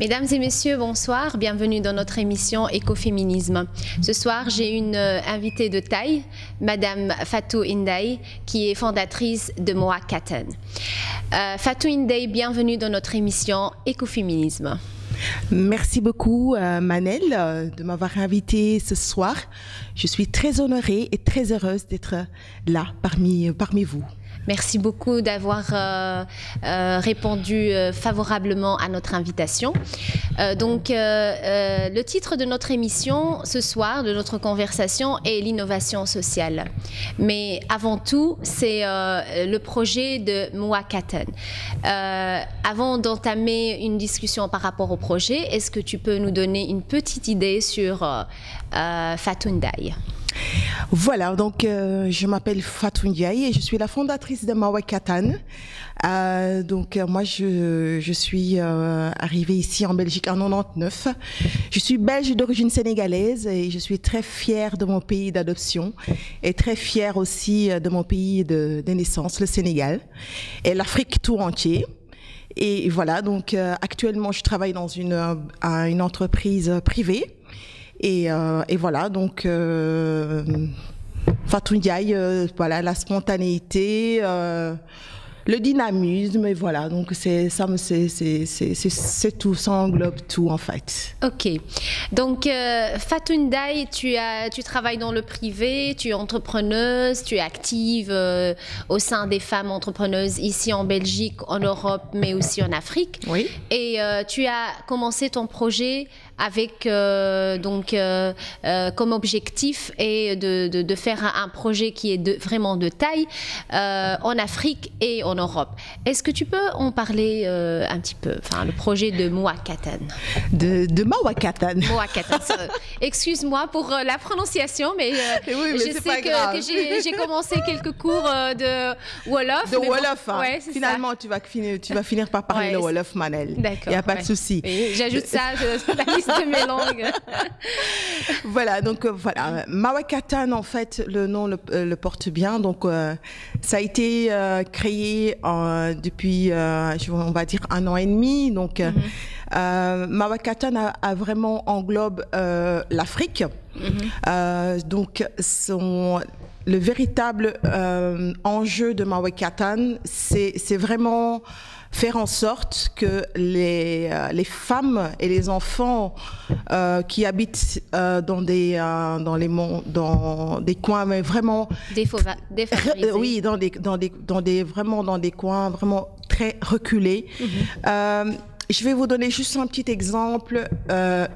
Mesdames et messieurs, bonsoir. Bienvenue dans notre émission Écoféminisme. Ce soir, j'ai une invitée de taille, Madame Fatou Ndiaye, qui est fondatrice de Moa Kattan. Fatou Ndiaye, bienvenue dans notre émission Écoféminisme. Merci beaucoup Manel de m'avoir invitée ce soir. Je suis très honorée et très heureuse d'être là parmi vous. Merci beaucoup d'avoir répondu favorablement à notre invitation. Le titre de notre émission ce soir, de notre conversation, est l'innovation sociale. Mais avant tout, c'est le projet de Moa Kattan. Avant d'entamer une discussion par rapport au projet, est-ce que tu peux nous donner une petite idée sur Fatou Ndiaye ? Voilà, donc je m'appelle Fatou Ndiaye et je suis la fondatrice de Moa Kattan. Moi, je suis arrivée ici en Belgique en 1999. Je suis belge d'origine sénégalaise et je suis très fière de mon pays d'adoption et très fière aussi de mon pays de naissance, le Sénégal, et l'Afrique tout entier. Et voilà, donc actuellement, je travaille dans une entreprise privée. Et voilà, donc Fatou Ndiaye, voilà, la spontanéité, le dynamisme, et voilà, donc c'est tout, ça englobe tout en fait. Ok, donc Fatou Ndiaye, tu travailles dans le privé, tu es entrepreneuse, tu es active au sein des femmes entrepreneuses ici en Belgique, en Europe, mais aussi en Afrique. Oui. Et tu as commencé ton projet avec comme objectif et de faire un projet qui est vraiment de taille en Afrique et en Europe. Est-ce que tu peux en parler un petit peu, enfin le projet de Moa Kattan? De Moa Kattan. Moa Kattan. Excuse-moi pour la prononciation, mais, oui, mais je sais que j'ai commencé quelques cours de Wolof. De Wolof, hein. Ouais, finalement tu vas finir par parler le Wolof, Manel. D'accord. Il n'y a pas de souci. J'ajoute ça à la liste de mes langues. Voilà, donc voilà, Moa Kattan, en fait, le nom le porte bien. Donc ça a été créé depuis, on va dire, 1 an et demi. Donc Moa Kattan a vraiment englobe l'Afrique. Donc le véritable enjeu de Moa Kattan, c'est vraiment faire en sorte que les femmes et les enfants qui habitent dans des coins mais vraiment défavorisés. Oui, dans des coins vraiment très reculés. Je vais vous donner juste un petit exemple,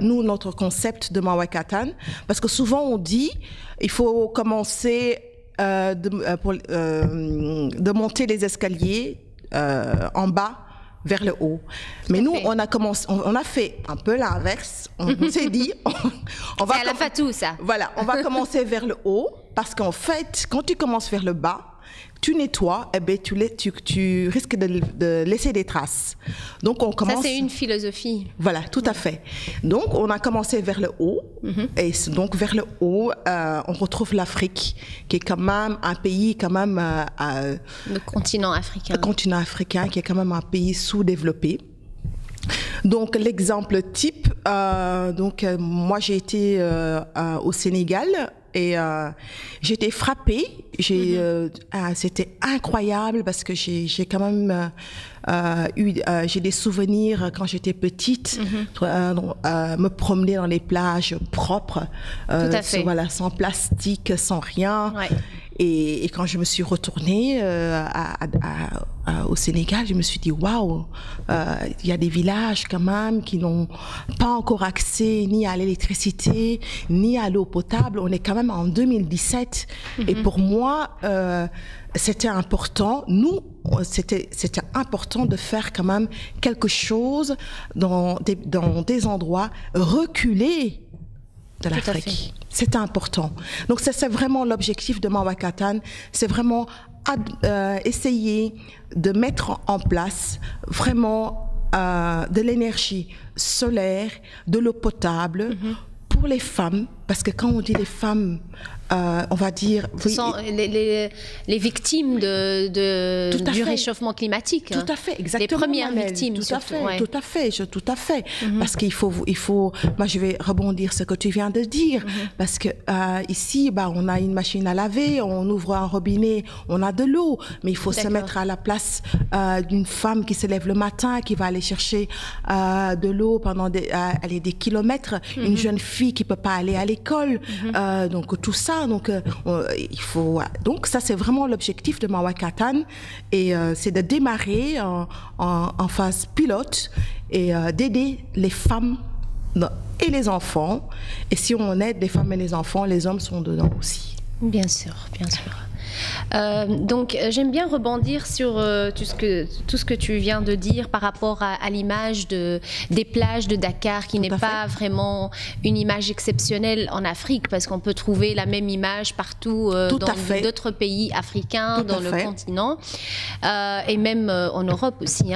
notre concept de Moa Kattan, parce que souvent on dit il faut commencer de monter les escaliers en bas vers le haut. Mais nous, on a fait un peu l'inverse. On s'est dit, on va... C'est à la Fatou, ça. Voilà, on va commencer vers le haut, parce qu'en fait, quand tu commences vers le bas, tu nettoies, eh bien, tu risques de laisser des traces. Donc on commence. Ça, c'est une philosophie. Voilà, tout à fait. Donc on a commencé vers le haut, et donc vers le haut, on retrouve l'Afrique, qui est quand même un pays le continent africain. Le continent africain, qui est quand même un pays sous-développé. Donc l'exemple type, moi j'ai été au Sénégal. Et j'ai été frappée, c'était incroyable parce que j'ai quand même j'ai des souvenirs quand j'étais petite, me promener dans les plages propres, sans plastique, sans rien. Ouais. Et quand je me suis retournée au Sénégal, je me suis dit waouh, il y a des villages quand même qui n'ont pas encore accès ni à l'électricité ni à l'eau potable. On est quand même en 2017 et pour moi c'était important. C'était important de faire quand même quelque chose dans des endroits reculés de l'Afrique. C'est important. Donc c'est vraiment l'objectif de Moa Kattan, c'est vraiment essayer de mettre en place vraiment de l'énergie solaire, de l'eau potable pour les femmes parce que quand on dit les femmes, on va dire... Ce sont les victimes du réchauffement climatique. Tout à fait, exactement. Les premières victimes, tout surtout. À fait. Parce qu'il faut... Moi, je vais rebondir ce que tu viens de dire. Parce que ici, on a une machine à laver, on ouvre un robinet, on a de l'eau. Mais il faut se mettre à la place d'une femme qui se lève le matin, qui va aller chercher de l'eau pendant des kilomètres. Une jeune fille qui peut pas aller à l'école. Donc, tout ça. Donc, il faut. Donc, ça, c'est vraiment l'objectif de Mawakatan, et c'est de démarrer en phase pilote et d'aider les femmes et les enfants. Et si on aide les femmes et les enfants, les hommes sont dedans aussi. Bien sûr, bien sûr. Donc, j'aime bien rebondir sur tout ce que tu viens de dire par rapport à l'image des plages de Dakar, qui n'est pas vraiment une image exceptionnelle en Afrique, parce qu'on peut trouver la même image partout dans d'autres pays africains, dans le continent, et même en Europe aussi.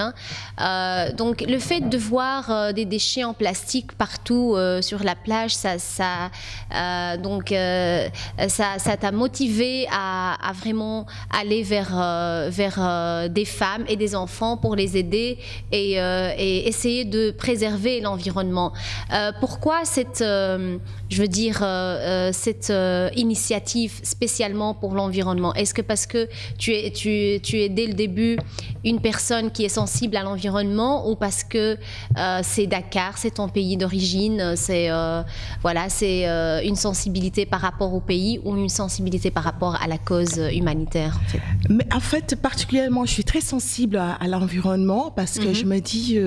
Donc, le fait de voir des déchets en plastique partout sur la plage, ça t'a motivé à vraiment aller vers des femmes et des enfants pour les aider et essayer de préserver l'environnement. Pourquoi cette initiative spécialement pour l'environnement? Est-ce que parce que tu es dès le début une personne qui est sensible à l'environnement, ou parce que c'est Dakar, c'est ton pays d'origine, c'est une sensibilité par rapport au pays, ou une sensibilité par rapport à la cause humanitaire, en fait? Mais en fait, particulièrement, je suis très sensible à l'environnement, parce que je me dis,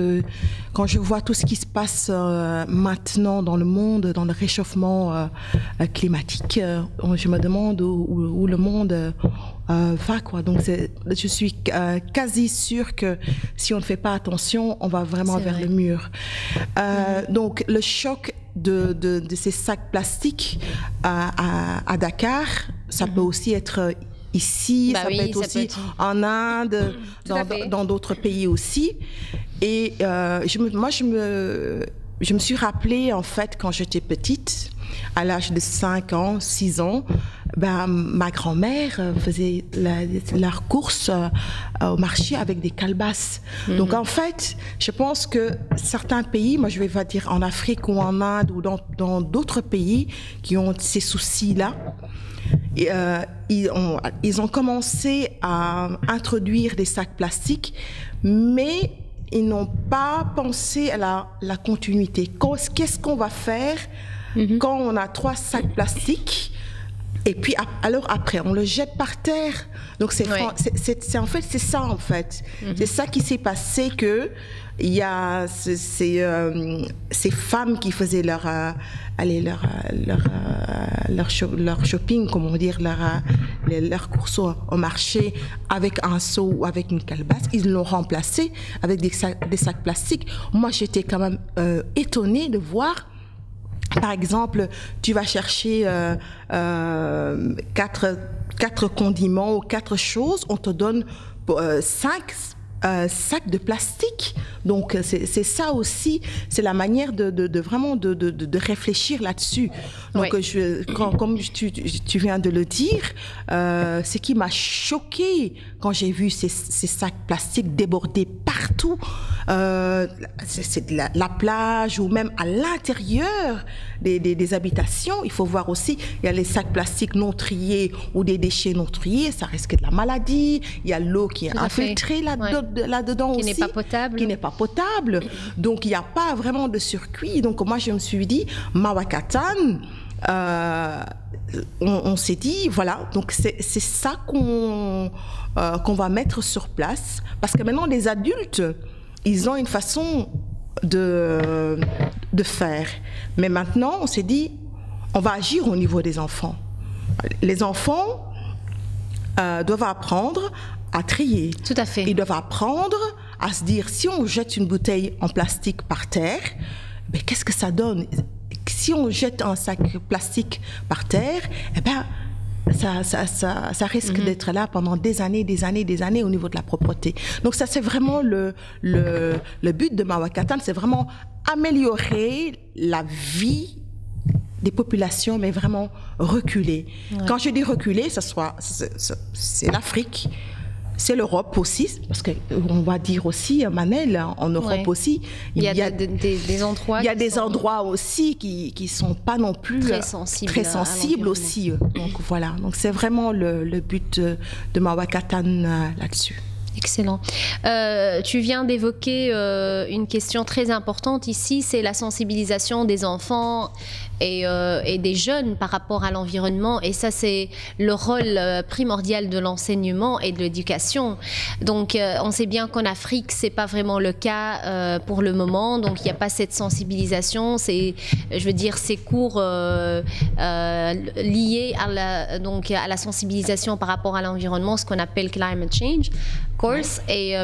quand je vois tout ce qui se passe maintenant dans le monde, dans le réchauffement climatique, je me demande où le monde va, quoi. Donc, je suis quasi sûre que si on ne fait pas attention, on va vraiment vers le mur. Donc, le choc de ces sacs plastiques à Dakar, ça peut aussi être ici, ça peut être aussi en Inde, dans d'autres pays aussi. Et je me suis rappelée, en fait, quand j'étais petite, à l'âge de 5 ans, 6 ans, ma grand-mère faisait leur course au marché avec des calebasses. Donc, en fait, je pense que certains pays, moi je vais pas dire en Afrique ou en Inde ou dans d'autres pays qui ont ces soucis-là, ils ont commencé à introduire des sacs plastiques, mais ils n'ont pas pensé à la continuité. Qu'est-ce qu'on va faire quand on a 3 sacs plastiques, et puis alors après on le jette par terre? Donc c'est ça en fait. C'est ça qui s'est passé, que il y a ces femmes qui faisaient leur shopping, comment dire, leur course au marché avec un seau ou avec une calebasse. Ils l'ont remplacé avec des sacs plastiques. Moi, j'étais quand même étonnée de voir. Par exemple, tu vas chercher 4 condiments ou 4 choses, on te donne 5 sacs de plastique. Donc c'est ça aussi, c'est la manière de vraiment de réfléchir là-dessus. Donc comme tu viens de le dire, ce qui m'a choquée quand j'ai vu ces sacs plastiques débordés partout, c'est de la plage ou même à l'intérieur des habitations. Il faut voir aussi, il y a les sacs plastiques non triés ou des déchets non triés, ça risque de la maladie. Il y a l'eau qui est infiltrée là-dedans aussi, qui n'est pas potable. Donc il n'y a pas vraiment de circuit. Donc moi je me suis dit, Mawakatan, on s'est dit, voilà, donc c'est ça qu'on va mettre sur place, parce que maintenant les adultes, ils ont une façon de faire, mais maintenant on s'est dit, on va agir au niveau des enfants. Les enfants doivent apprendre à trier. Tout à fait. Ils doivent apprendre à se dire, si on jette une bouteille en plastique par terre, ben, qu'est-ce que ça donne? Si on jette un sac plastique par terre, eh ben, ça risque d'être là pendant des années au niveau de la propreté. Donc ça, c'est vraiment le but de Mawakatan, c'est vraiment améliorer la vie des populations, mais vraiment reculées. Ouais. Quand je dis reculées, c'est l'Afrique, c'est l'Europe aussi, parce qu'on va dire aussi, Manel, en Europe aussi, il y a des endroits. Il y a des endroits aussi qui sont pas non plus très sensibles aussi. Donc voilà, donc c'est vraiment le but de Mawakatan là-dessus. Excellent. Tu viens d'évoquer une question très importante ici, c'est la sensibilisation des enfants et des jeunes par rapport à l'environnement. Et ça, c'est le rôle primordial de l'enseignement et de l'éducation. Donc, on sait bien qu'en Afrique, c'est pas vraiment le cas pour le moment. Donc, il n'y a pas cette sensibilisation. C'est, je veux dire, ces cours liés à la sensibilisation par rapport à l'environnement, ce qu'on appelle climate change course. Et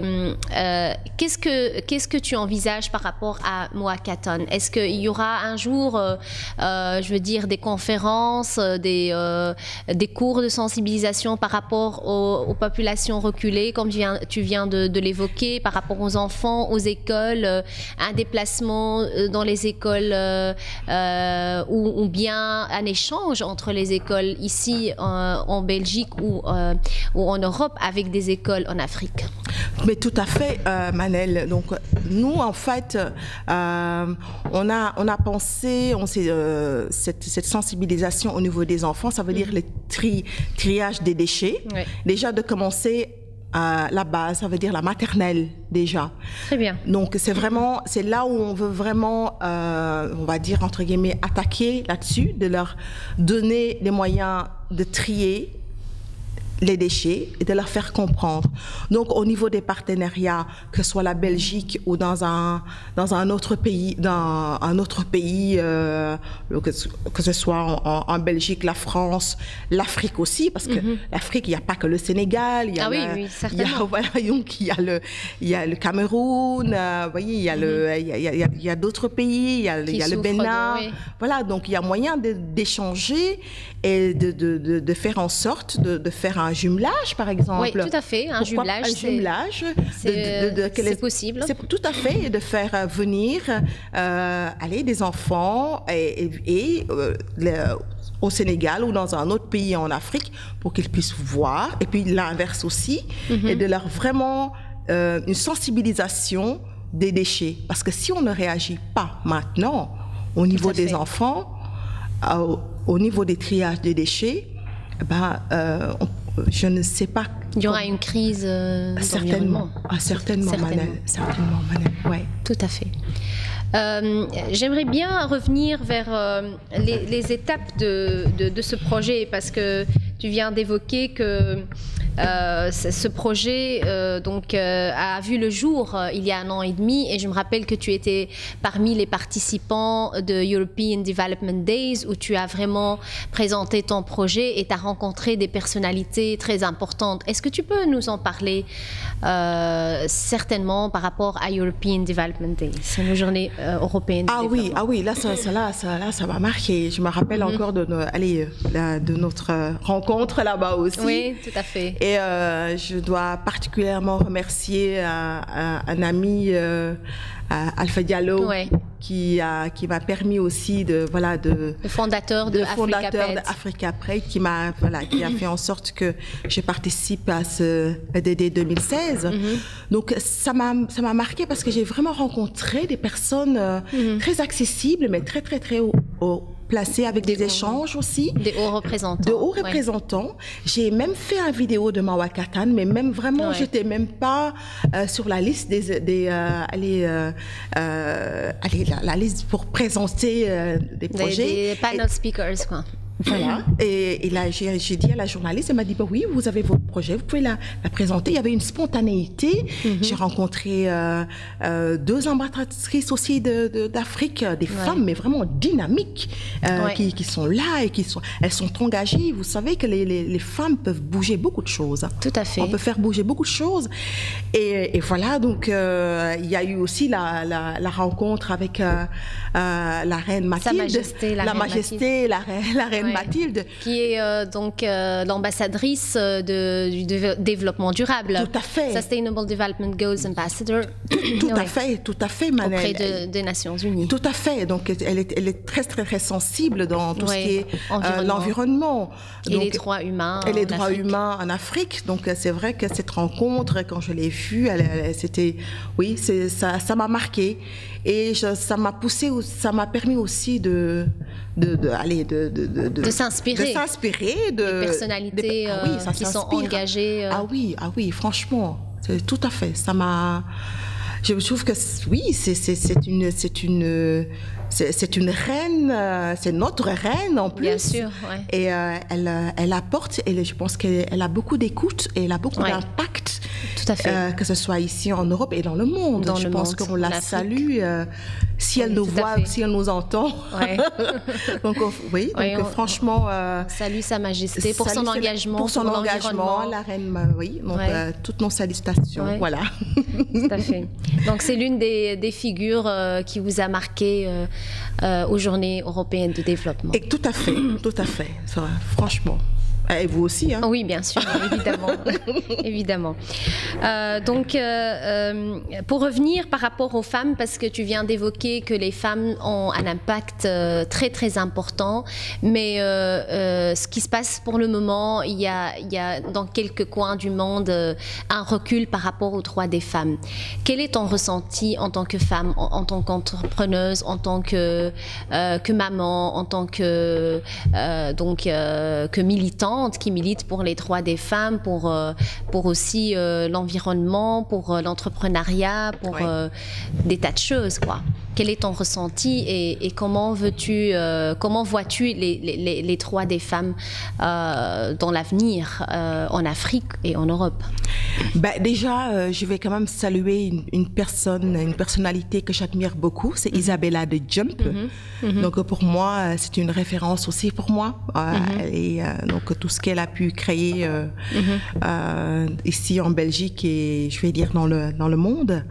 qu'est-ce que tu envisages par rapport à Mawakatan? Est-ce qu'il y aura un jour je veux dire des conférences, des cours de sensibilisation par rapport aux populations reculées, comme tu viens de l'évoquer, par rapport aux enfants, aux écoles, un déplacement dans les écoles ou bien un échange entre les écoles ici en Belgique ou en Europe avec des écoles en Afrique? Mais tout à fait, Manel. Donc, nous, en fait, on a pensé, cette sensibilisation au niveau des enfants, ça veut dire le triage des déchets. Oui. Déjà, de commencer à la base, ça veut dire la maternelle, déjà. Très bien. Donc, c'est là où on veut vraiment, on va dire, entre guillemets, attaquer là-dessus, de leur donner les moyens de trier les déchets et de leur faire comprendre. Donc, au niveau des partenariats, que ce soit la Belgique ou dans un autre pays, que ce soit en Belgique, la France, l'Afrique aussi, parce que l'Afrique, il n'y a pas que le Sénégal, il y a il y a le Cameroun, voyez, il y a d'autres pays, il y a le Bénin, voilà, donc il y a moyen d'échanger et de faire en sorte de faire un jumelage, par exemple. Oui, tout à fait, un jumelage. Un jumelage. C'est possible. C'est tout à fait, de faire venir des enfants au Sénégal ou dans un autre pays en Afrique pour qu'ils puissent voir, et puis l'inverse aussi, et de leur vraiment une sensibilisation des déchets. Parce que si on ne réagit pas maintenant au niveau des enfants, au niveau des triages des déchets, je ne sais pas. Il y aura une crise certainement, Manel. Certainement, Manel. Ouais. Tout à fait. J'aimerais bien revenir vers les étapes de ce projet, parce que tu viens d'évoquer que ce projet a vu le jour il y a 1 an et demi, et je me rappelle que tu étais parmi les participants de European Development Days, où tu as vraiment présenté ton projet et tu as rencontré des personnalités très importantes. Est-ce que tu peux nous en parler certainement par rapport à European Development Days, nos journées européennes de développement? Ah oui, là ça m'a marqué. Je me rappelle encore de notre rencontre là-bas aussi. Oui, tout à fait. Et je dois particulièrement remercier un ami, Alpha Diallo, qui m'a permis aussi le fondateur d'Africa Pride, qui a fait en sorte que je participe à ce EDD 2016. Donc ça m'a marqué, parce que j'ai vraiment rencontré des personnes très accessibles, mais très très très haut placés, avec des échanges aussi. Des hauts représentants. De hauts représentants. J'ai même fait une vidéo de Mawakatan, mais même vraiment, j'étais même pas sur la liste la liste pour présenter des projets. Des panel speakers, quoi. Voilà. Et là, j'ai dit à la journaliste, elle m'a dit, oui, vous avez votre projet, vous pouvez la présenter. Il y avait une spontanéité. J'ai rencontré 2 ambassadrices aussi d'Afrique, des femmes, mais vraiment dynamiques, qui sont là et elles sont engagées. Vous savez que les femmes peuvent bouger beaucoup de choses. Tout à fait. On peut faire bouger beaucoup de choses. Et voilà, donc il y a eu aussi la rencontre avec la reine Mathilde. Sa Majesté, la reine Reine Mathilde. Qui est donc l'ambassadrice du développement durable. Tout à fait. Sustainable Development Goals Ambassador. Tout à fait, Manel. Auprès des Nations Unies. Tout à fait. Donc, elle est très, très, très sensible dans tout ce qui est l'environnement. Et les droits humains. Et les droits humains en Afrique. Donc, c'est vrai que cette rencontre, quand je l'ai vue, c'était, oui, ça m'a marqué. Et ça m'a poussé, ça m'a permis aussi de s'inspirer. De s'inspirer. Des personnalités qui sont engagées. Ah oui, franchement. Tout à fait. Ça m'a. Je trouve que oui, c'est une reine, c'est notre reine en plus. Bien sûr, ouais. Et elle apporte, et je pense qu'elle a beaucoup d'écoute et elle a beaucoup d'impact. Tout à fait. Que ce soit ici en Europe et dans le monde. Je pense qu'on la salue si elle nous voit, si elle nous entend. Ouais. donc franchement. Salue Sa Majesté pour son engagement. Pour son engagement, la reine, oui. Donc toutes nos salutations. Ouais. Voilà. Tout à fait. Donc c'est l'une des figures qui vous a marqué aux Journées européennes de développement. Et tout à fait, ça, franchement. Et vous aussi, hein? Oui, bien sûr, évidemment. Évidemment. Donc, pour revenir par rapport aux femmes, parce que tu viens d'évoquer que les femmes ont un impact très, très important, mais ce qui se passe pour le moment, il y a dans quelques coins du monde un recul par rapport aux droits des femmes. Quel est ton ressenti en tant que femme, en tant qu'entrepreneuse, en tant que maman, en tant que militante, qui milite pour les droits des femmes, pour aussi l'environnement, pour l'entrepreneuriat, pour des tas de choses, quoi. Quel est ton ressenti et comment vois-tu les droits des femmes dans l'avenir en Afrique et en Europe? Déjà, je vais quand même saluer une personnalité que j'admire beaucoup, c'est Isabella de Jump. Donc pour moi, c'est une référence aussi pour moi. Et donc tout ce qu'elle a pu créer ici en Belgique et je vais dire dans le monde.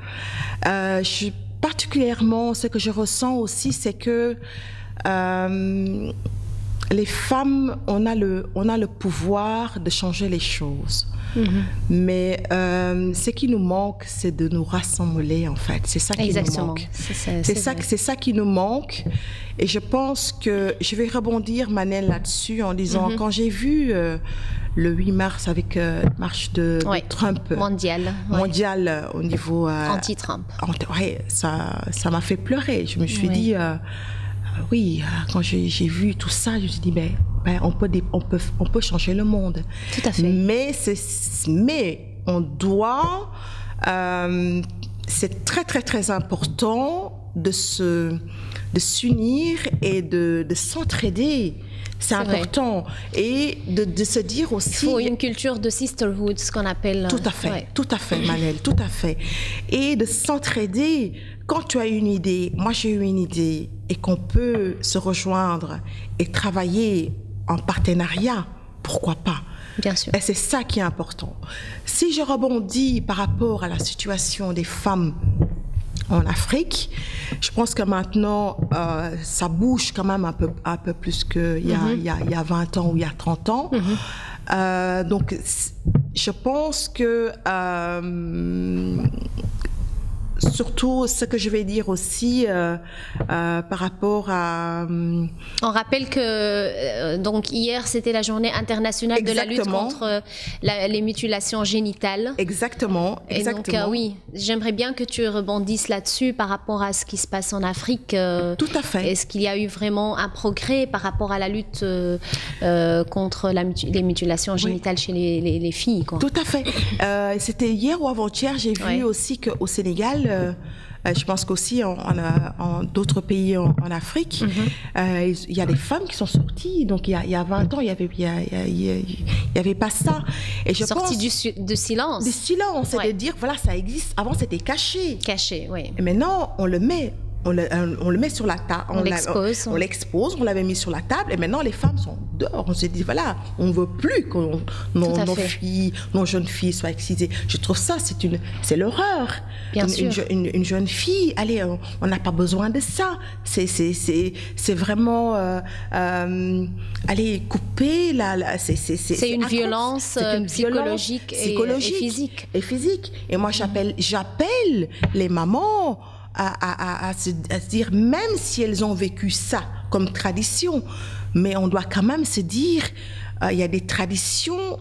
Particulièrement, ce que je ressens aussi, c'est que les femmes, on a le pouvoir de changer les choses. Mais ce qui nous manque, c'est de nous rassembler, en fait. C'est ça qui nous manque. C'est ça qui nous manque. Et je pense que je vais rebondir, Manel, là-dessus en disant, quand j'ai vu le 8 mars avec marche de Trump mondial au niveau anti-Trump. Ça m'a fait pleurer. Je me suis dit quand j'ai vu tout ça, je me suis dit on peut changer le monde. Tout à fait. Mais on doit c'est très très très important de s'unir et de s'entraider. C'est important. Et de se dire aussi... Il faut une culture de sisterhood, ce qu'on appelle... Tout à fait, Manel, tout à fait. Et de s'entraider. Quand tu as une idée, moi j'ai eu une idée, et qu'on peut se rejoindre et travailler en partenariat, pourquoi pas? Bien sûr. Et c'est ça qui est important. Si je rebondis par rapport à la situation des femmes en Afrique, je pense que maintenant, ça bouge quand même un peu plus qu'il y a 20 ans ou il y a 30 ans. Donc, je pense que... surtout, ce que je vais dire aussi par rapport à... On rappelle que donc hier, c'était la journée internationale de la lutte contre les mutilations génitales. Exactement. Et donc, oui, j'aimerais bien que tu rebondisses là-dessus par rapport à ce qui se passe en Afrique. Tout à fait. Est-ce qu'il y a eu vraiment un progrès par rapport à la lutte contre les mutilations génitales chez les filles, quoi? Tout à fait. C'était hier ou avant-hier, j'ai vu aussi qu'au Sénégal, je pense qu'aussi en d'autres pays en Afrique, il y a des femmes qui sont sorties. Donc il y a 20 ans, il y avait pas ça. Et je sorties de silence. Du silence, c'est de dire voilà, ça existe. Avant c'était caché. Caché, oui. Et maintenant on le met on le met sur la table, on l'expose, on l'avait mis sur la table, et maintenant les femmes sont dehors. On s'est dit, voilà, on ne veut plus que nos jeunes filles soient excisées. Je trouve ça, c'est l'horreur. Une jeune fille, allez, on n'a pas besoin de ça. C'est vraiment, allez, couper, c'est une violence psychologique et physique. Et moi, j'appelle les mamans à se dire, même si elles ont vécu ça comme tradition, mais on doit quand même se dire, il y a des traditions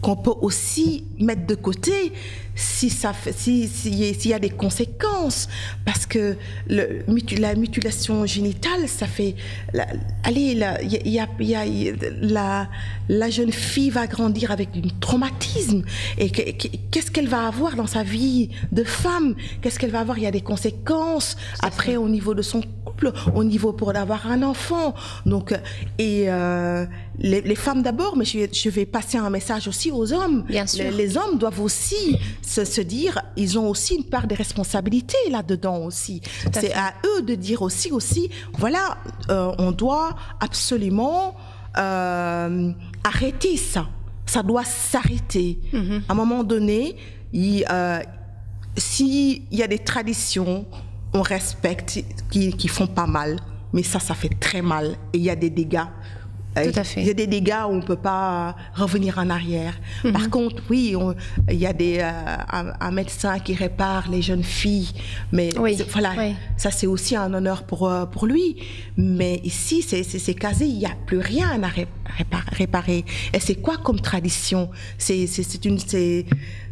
qu'on peut aussi mettre de côté s'il y a des conséquences, parce que la mutilation génitale, ça fait, la jeune fille va grandir avec un traumatisme, et qu'est-ce qu'elle va avoir dans sa vie de femme, qu'est-ce qu'elle va avoir, il y a des conséquences après au niveau de son couple, au niveau pour avoir un enfant, donc les femmes d'abord, mais je vais passer un message aussi aux hommes. Bien sûr. Les hommes doivent aussi se dire, ils ont aussi une part de responsabilité là-dedans aussi. C'est à eux de dire aussi, voilà, on doit absolument arrêter ça. Ça doit s'arrêter. À un moment donné, s'il y a des traditions, on respecte, qui font pas mal, mais ça fait très mal, et il y a des dégâts. Tout à fait. Il y a des dégâts où on ne peut pas revenir en arrière. Par contre, oui, il y a un médecin qui répare les jeunes filles, mais ça c'est aussi un honneur pour lui. Mais ici, c'est casé, il n'y a plus rien à réparer. Et c'est quoi comme tradition?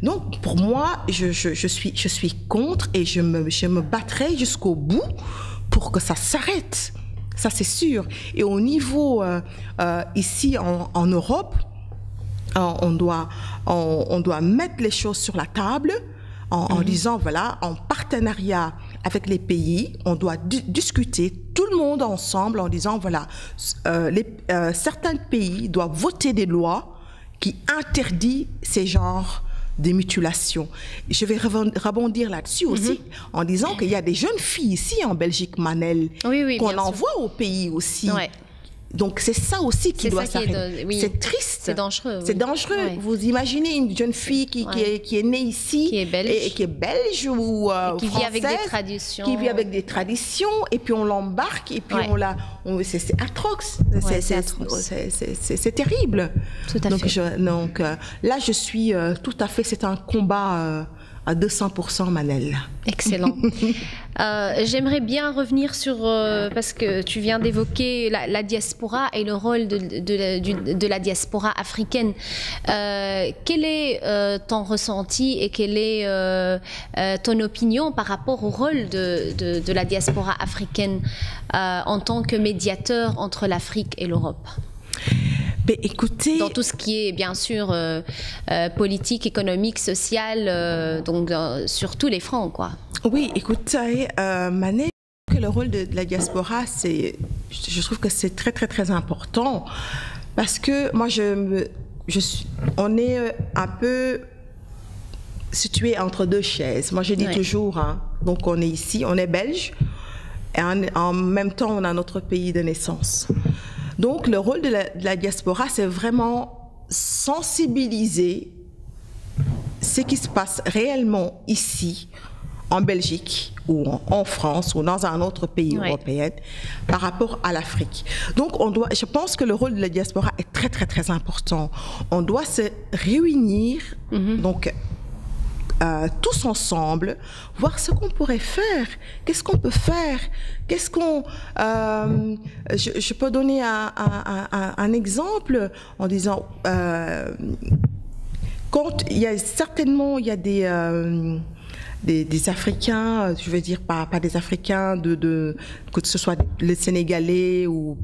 Donc, pour moi, je suis contre, et je me battrai jusqu'au bout pour que ça s'arrête. Ça, c'est sûr. Et au niveau, ici, en Europe, on doit mettre les choses sur la table en disant, voilà, en partenariat avec les pays, on doit discuter tout le monde ensemble en disant, voilà, certains pays doivent voter des lois qui interdisent ces genres des mutilations. Je vais rebondir là-dessus aussi, en disant qu'il y a des jeunes filles ici en Belgique, Manel, qu'on envoie au pays aussi. Ouais. Donc c'est ça aussi qui doit s'arrêter. C'est triste. C'est dangereux. C'est dangereux. Ouais. Vous imaginez une jeune fille qui est née ici, qui est belge ou qui française, vit avec des traditions. Qui vit avec des traditions, et puis on l'embarque, et puis c'est atroce. C'est terrible. Tout à fait. Donc là, je suis tout à fait, c'est un combat à 200%, Manel. Excellent. J'aimerais bien revenir sur, parce que tu viens d'évoquer la diaspora et le rôle de la diaspora africaine. Quel est ton ressenti et quelle est ton opinion par rapport au rôle de la diaspora africaine en tant que médiateur entre l'Afrique et l'Europe ? Écoutez, dans tout ce qui est bien sûr politique, économique, social, donc sur tous les fronts, quoi. Oui, écoutez, Mané, que le rôle de la diaspora, je trouve que c'est très très très important, parce que moi on est un peu situé entre deux chaises. Moi je dis toujours, donc on est ici, on est belge, et en même temps on a notre pays de naissance. Donc, le rôle de la diaspora, c'est vraiment sensibiliser ce qui se passe réellement ici, en Belgique, ou en France, ou dans un autre pays européen, par rapport à l'Afrique. Donc, je pense que le rôle de la diaspora est très, très, très important. On doit se réunir, donc, tous ensemble, voir ce qu'on pourrait faire, qu'est-ce qu'on peut faire, je peux donner un exemple en disant, quand il y a certainement, il y a des Africains, je veux dire pas des Africains que ce soit les Sénégalais ou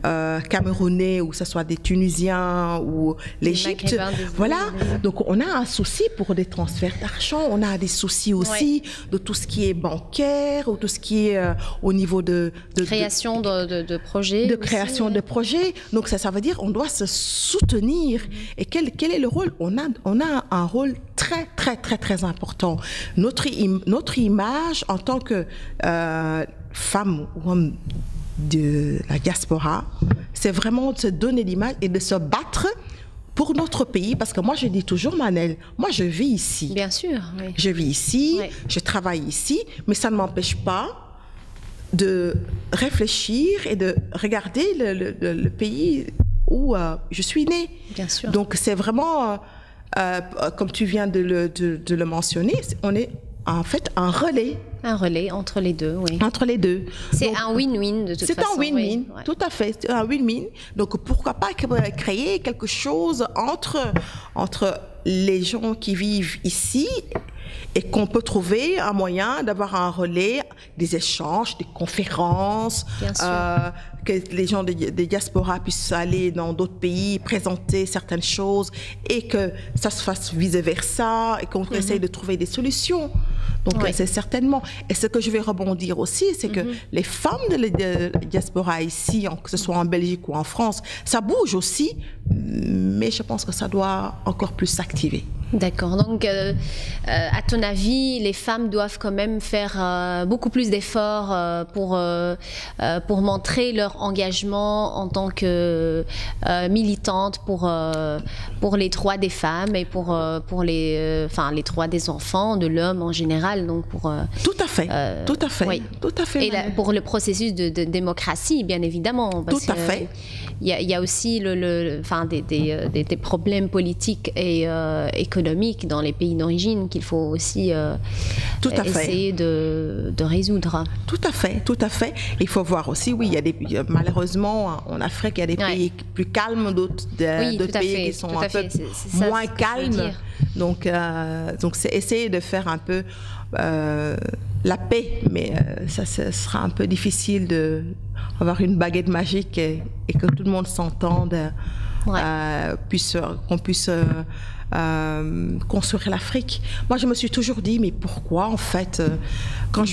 Camerounais, ou que ce soit des Tunisiens ou l'Égypte. Voilà, donc on a un souci pour des transferts d'argent, on a des soucis aussi de tout ce qui est bancaire, ou tout ce qui est au niveau de création de projets. De création de projets. Donc ça veut dire on doit se soutenir. Et quel est le rôle? On a un rôle très très très très important. notre image en tant que femme ou homme de la diaspora, c'est vraiment de se donner l'image et de se battre pour notre pays, parce que moi je dis toujours, Manel, moi je vis ici. Bien sûr. Oui. Je vis ici, je travaille ici, mais ça ne m'empêche pas de réfléchir et de regarder le pays où je suis née. Bien sûr. Donc c'est vraiment, comme tu viens de le mentionner, on est en fait un relais. Un relais entre les deux, oui. Entre les deux. C'est un win-win de toute façon. C'est un win-win, oui. tout à fait. C'est un win-win. Donc pourquoi pas créer quelque chose entre les gens qui vivent ici et qu'on peut trouver un moyen d'avoir un relais, des échanges, des conférences, que les gens des diasporas puissent aller dans d'autres pays, présenter certaines choses et que ça se fasse vice-versa et qu'on essaye de trouver des solutions. Donc c'est certainement. Et ce que je vais rebondir aussi, c'est que les femmes de la diaspora ici, que ce soit en Belgique ou en France, ça bouge aussi, mais je pense que ça doit encore plus s'activer. D'accord. Donc, à ton avis, les femmes doivent quand même faire beaucoup plus d'efforts pour montrer leur engagement en tant que militantes pour les droits des femmes et pour les droits des enfants, de l'homme en général. Donc tout à fait, tout à fait, oui. Tout à fait. Et pour le processus de démocratie, bien évidemment. Parce tout à fait. Il y a aussi des problèmes politiques et économiques dans les pays d'origine qu'il faut aussi essayer de résoudre. Tout à fait, tout à fait. Il faut voir aussi, oui, malheureusement en Afrique, il y a des pays plus calmes, d'autres pays qui sont un peu moins calmes. Donc c'est essayer de faire un peu la paix, mais ça sera un peu difficile d'avoir une baguette magique et que tout le monde s'entende, qu'on puisse construire l'Afrique. Moi, je me suis toujours dit, mais pourquoi, en fait, quand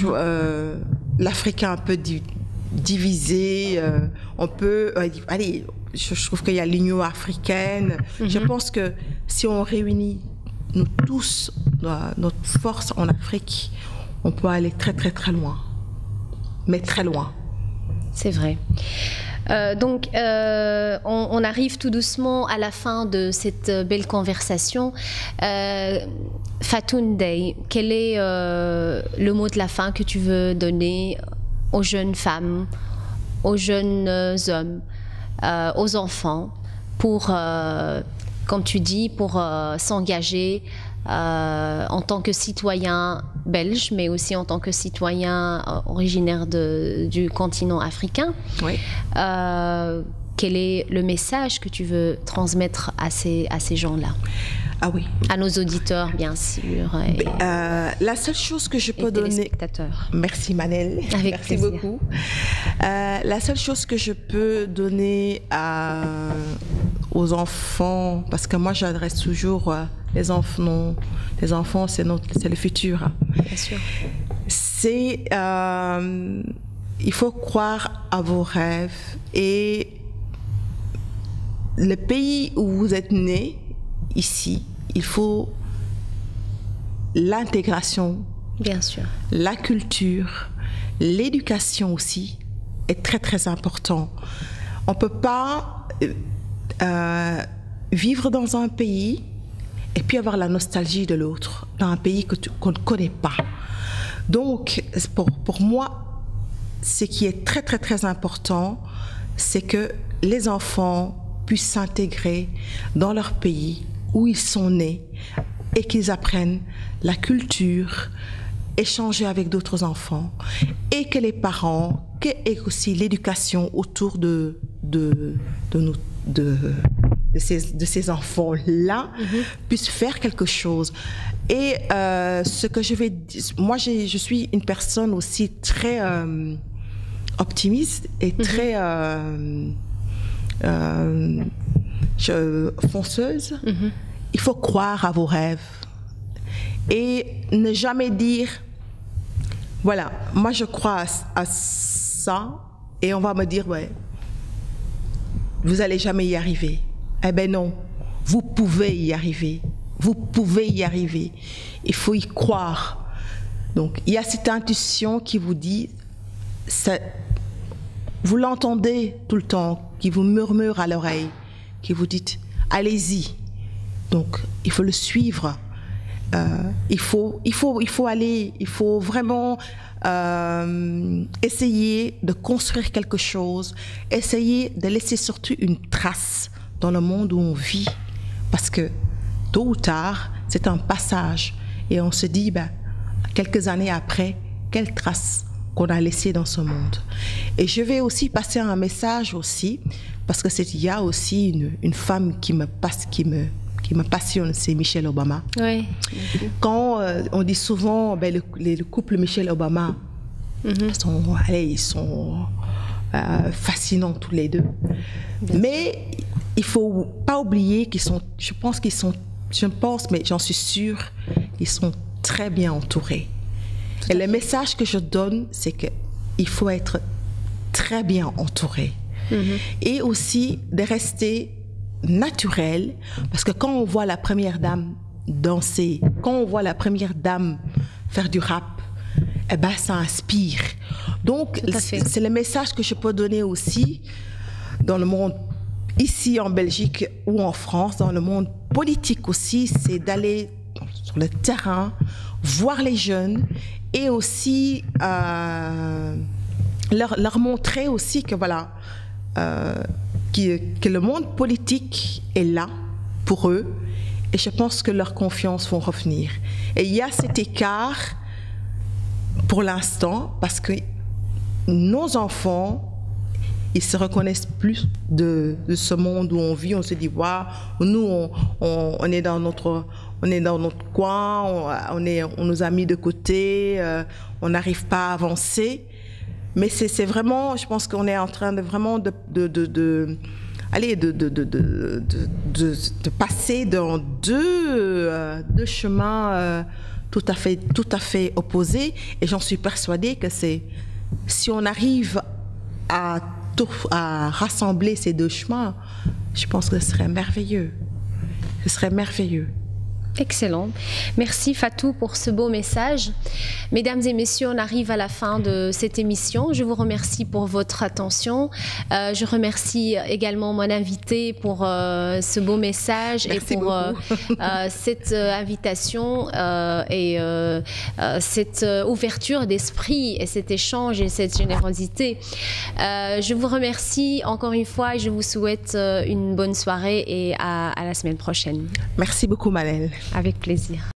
l'Afrique est un peu divisée, on peut... allez, je trouve qu'il y a l'Union africaine. Je pense que si on réunit nous tous, notre force en Afrique, on peut aller très, très, très loin. Mais très loin. C'est vrai. Donc, on arrive tout doucement à la fin de cette belle conversation. Fatoun Dey, quel est le mot de la fin que tu veux donner aux jeunes femmes, aux jeunes hommes, aux enfants, pour, comme tu dis, pour s'engager en tant que citoyen belge, mais aussi en tant que citoyen originaire du continent africain. Oui. Quel est le message que tu veux transmettre à ces gens-là? Ah oui. À nos auditeurs, bien sûr. La seule chose que je peux donner... téléspectateurs. Merci Manel. Merci beaucoup. La seule chose que je peux donner aux enfants, parce que moi j'adresse toujours les enfants, c'est le futur. Bien sûr. C'est il faut croire à vos rêves et le pays où vous êtes né, ici, il faut l'intégration, bien sûr, la culture, l'éducation aussi est très très important. On peut pas vivre dans un pays et puis avoir la nostalgie de l'autre, dans un pays qu'on ne connaît pas. Donc, pour moi, ce qui est très, très, très important, c'est que les enfants puissent s'intégrer dans leur pays où ils sont nés et qu'ils apprennent la culture, échanger avec d'autres enfants et que les parents, et aussi l'éducation autour de ces enfants-là puissent faire quelque chose. Et ce que je vais dire, moi je suis une personne aussi très optimiste et très fonceuse. Il faut croire à vos rêves et ne jamais dire voilà, moi je crois à ça et on va me dire ouais, vous n'allez jamais y arriver. Eh ben non, vous pouvez y arriver. Vous pouvez y arriver. Il faut y croire. Donc, il y a cette intuition qui vous dit, vous l'entendez tout le temps, qui vous murmure à l'oreille, qui vous dit, allez-y. Donc, il faut le suivre. Il faut aller, il faut vraiment essayer de construire quelque chose, essayer de laisser surtout une trace dans le monde où on vit. Parce que, tôt ou tard, c'est un passage. Et on se dit, quelques années après, quelle trace qu'on a laissée dans ce monde. Et je vais aussi passer un message aussi, parce que il y a aussi une femme qui me passionne, c'est Michelle Obama. Oui. Quand on dit souvent, le couple Michelle Obama, ils sont fascinants tous les deux. Mais il faut pas oublier qu'ils sont, mais j'en suis sûre, ils sont très bien entourés. Et le message que je donne, c'est qu'il faut être très bien entouré. Et aussi de rester naturel, parce que quand on voit la première dame danser, quand on voit la première dame faire du rap, ça inspire. Donc, c'est le message que je peux donner aussi dans le monde, ici en Belgique ou en France, dans le monde politique aussi, c'est d'aller sur le terrain, voir les jeunes et aussi leur montrer aussi que voilà, que le monde politique est là pour eux et je pense que leur confiance va revenir. Et il y a cet écart pour l'instant parce que nos enfants, ils se reconnaissent plus de ce monde où on vit. On se dit, waouh, nous, on est dans notre coin, on nous a mis de côté, on n'arrive pas à avancer. Mais c'est vraiment, je pense qu'on est en train de vraiment de passer dans deux chemins tout à fait opposés. Et j'en suis persuadée que si on arrive à rassembler ces deux chemins, je pense que ce serait merveilleux. Ce serait merveilleux. Excellent. Merci Fatou pour ce beau message. Mesdames et messieurs, on arrive à la fin de cette émission. Je vous remercie pour votre attention. Je remercie également mon invité pour ce beau message. Merci et pour cette invitation et cette ouverture d'esprit et cet échange et cette générosité. Je vous remercie encore une fois et je vous souhaite une bonne soirée et à la semaine prochaine. Merci beaucoup Manel. Avec plaisir.